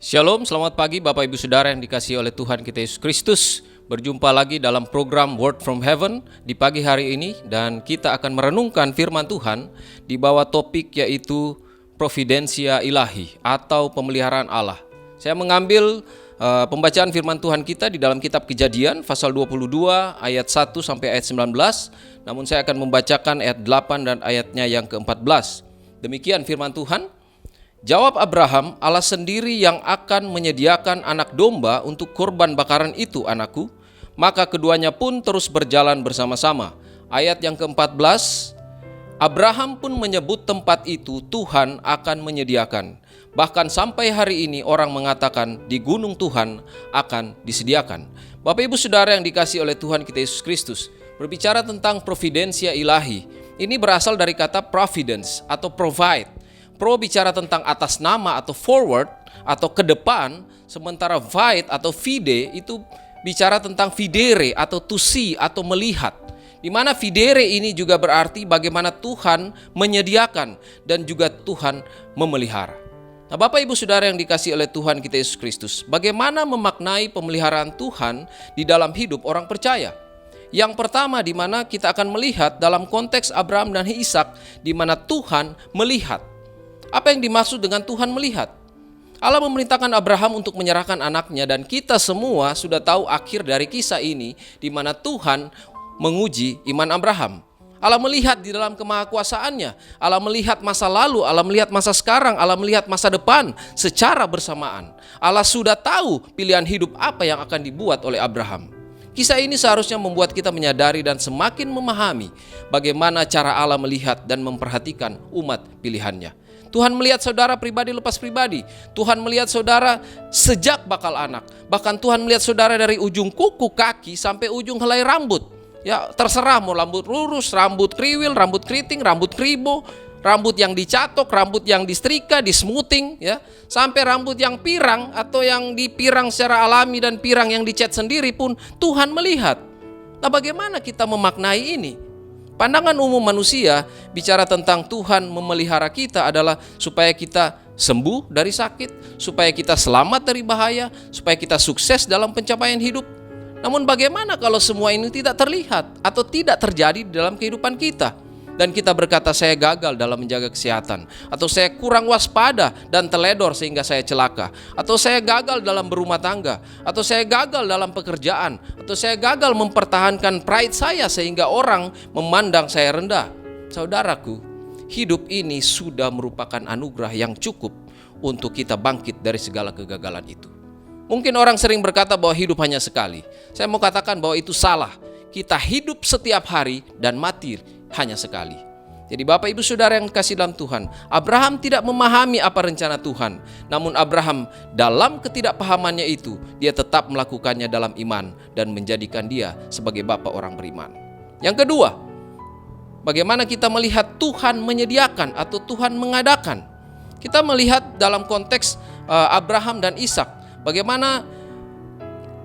Shalom, selamat pagi Bapak Ibu Saudara yang dikasihi oleh Tuhan kita Yesus Kristus. Berjumpa lagi dalam program Word from Heaven di pagi hari ini. Dan kita akan merenungkan firman Tuhan di bawah topik yaitu Providensia Ilahi atau pemeliharaan Allah. Saya mengambil pembacaan firman Tuhan kita di dalam kitab Kejadian pasal 22 ayat 1 sampai ayat 19. Namun saya akan membacakan ayat 8 dan ayatnya yang ke-14. Demikian firman Tuhan. Jawab Abraham, Allah sendiri yang akan menyediakan anak domba untuk korban bakaran itu, anakku. Maka keduanya pun terus berjalan bersama-sama. Ayat yang ke-14, Abraham pun menyebut tempat itu Tuhan akan menyediakan. Bahkan sampai hari ini orang mengatakan di gunung Tuhan akan disediakan. Bapak Ibu Saudara yang dikasihi oleh Tuhan kita Yesus Kristus, berbicara tentang providensia ilahi. Ini berasal dari kata providence atau provide. Pro bicara tentang atas nama atau forward atau ke depan, sementara vide atau fide itu bicara tentang videre atau to see atau melihat. Di mana videre ini juga berarti bagaimana Tuhan menyediakan dan juga Tuhan memelihara. Nah, Bapak Ibu Saudara yang dikasihi oleh Tuhan kita Yesus Kristus, bagaimana memaknai pemeliharaan Tuhan di dalam hidup orang percaya? Yang pertama di mana kita akan melihat dalam konteks Abraham dan Ishak, di mana Tuhan melihat. Apa yang dimaksud dengan Tuhan melihat? Allah memerintahkan Abraham untuk menyerahkan anaknya, dan kita semua sudah tahu akhir dari kisah ini di mana Tuhan menguji iman Abraham. Allah melihat di dalam kemahakuasaannya, Allah melihat masa lalu, Allah melihat masa sekarang, Allah melihat masa depan secara bersamaan. Allah sudah tahu pilihan hidup apa yang akan dibuat oleh Abraham. Kisah ini seharusnya membuat kita menyadari dan semakin memahami bagaimana cara Allah melihat dan memperhatikan umat pilihannya. Tuhan melihat saudara pribadi lepas pribadi. Tuhan melihat saudara sejak bakal anak. Bahkan Tuhan melihat saudara dari ujung kuku kaki sampai ujung helai rambut. Ya, terserah mau rambut lurus, rambut kriwil, rambut keriting, rambut kribo, rambut yang dicatok, rambut yang disetrika, dismoothing, ya, sampai rambut yang pirang atau yang dipirang secara alami dan pirang yang dicat sendiri pun Tuhan melihat. Nah, bagaimana kita memaknai ini? Pandangan umum manusia bicara tentang Tuhan memelihara kita adalah supaya kita sembuh dari sakit, supaya kita selamat dari bahaya, supaya kita sukses dalam pencapaian hidup. Namun bagaimana kalau semua ini tidak terlihat atau tidak terjadi di dalam kehidupan kita? Dan kita berkata saya gagal dalam menjaga kesehatan, atau saya kurang waspada dan teledor sehingga saya celaka, atau saya gagal dalam berumah tangga, atau saya gagal dalam pekerjaan, atau saya gagal mempertahankan pride saya sehingga orang memandang saya rendah. Saudaraku, hidup ini sudah merupakan anugerah yang cukup untuk kita bangkit dari segala kegagalan itu. Mungkin orang sering berkata bahwa hidup hanya sekali. Saya mau katakan bahwa itu salah. Kita hidup setiap hari dan mati hanya sekali. Jadi Bapak Ibu Saudara yang kasih dalam Tuhan, Abraham tidak memahami apa rencana Tuhan. Namun Abraham dalam ketidakpahamannya itu, dia tetap melakukannya dalam iman dan menjadikan dia sebagai bapa orang beriman. Yang kedua, bagaimana kita melihat Tuhan menyediakan atau Tuhan mengadakan. Kita melihat dalam konteks Abraham dan Ishak, bagaimana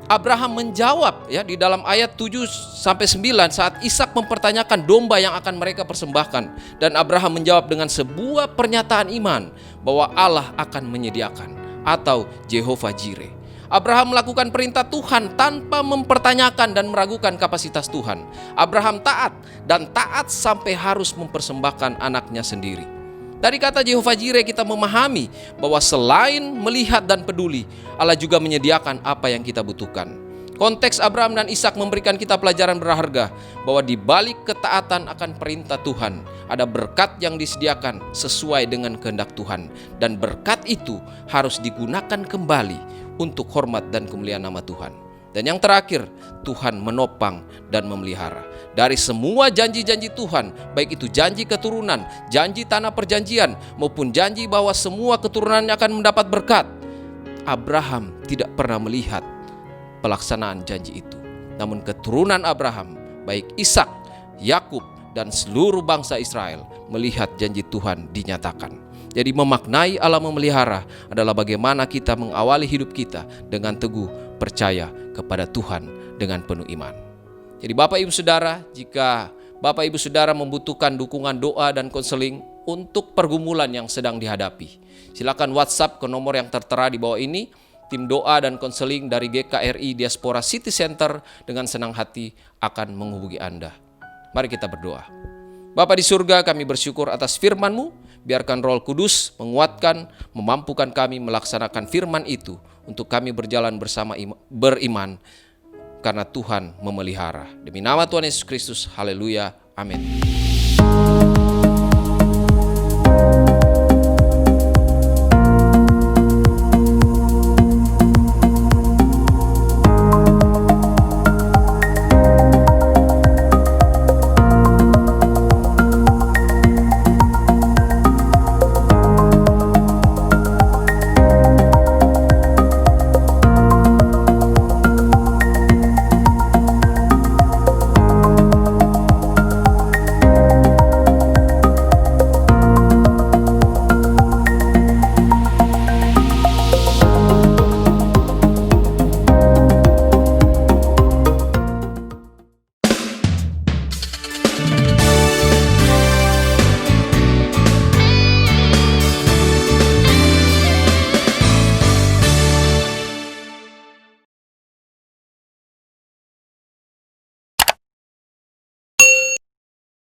Abraham menjawab ya di dalam ayat 7 sampai 9 saat Ishak mempertanyakan domba yang akan mereka persembahkan, dan Abraham menjawab dengan sebuah pernyataan iman bahwa Allah akan menyediakan atau Jehovah Jireh. Abraham melakukan perintah Tuhan tanpa mempertanyakan dan meragukan kapasitas Tuhan. Abraham taat dan taat sampai harus mempersembahkan anaknya sendiri. Dari kata Jehovah Jireh kita memahami bahwa selain melihat dan peduli, Allah juga menyediakan apa yang kita butuhkan. Konteks Abraham dan Ishak memberikan kita pelajaran berharga bahwa di balik ketaatan akan perintah Tuhan, ada berkat yang disediakan sesuai dengan kehendak Tuhan. Dan berkat itu harus digunakan kembali untuk hormat dan kemuliaan nama Tuhan. Dan yang terakhir, Tuhan menopang dan memelihara. Dari semua janji-janji Tuhan, baik itu janji keturunan, janji tanah perjanjian, maupun janji bahwa semua keturunannya akan mendapat berkat, Abraham tidak pernah melihat pelaksanaan janji itu. Namun keturunan Abraham, baik Ishak, Yakub, dan seluruh bangsa Israel melihat janji Tuhan dinyatakan. Jadi memaknai Allah memelihara adalah bagaimana kita mengawali hidup kita dengan teguh percaya kepada Tuhan dengan penuh iman. Jadi Bapak Ibu Saudara, jika Bapak Ibu Saudara membutuhkan dukungan doa dan konseling untuk pergumulan yang sedang dihadapi. Silakan WhatsApp ke nomor yang tertera di bawah ini. Tim doa dan konseling dari GKRI Diaspora City Center dengan senang hati akan menghubungi Anda. Mari kita berdoa. Bapa di surga, kami bersyukur atas firman-Mu. Biarkan Roh Kudus menguatkan, memampukan kami melaksanakan firman itu untuk kami berjalan bersama beriman karena Tuhan memelihara. Demi nama Tuhan Yesus Kristus, haleluya, amin.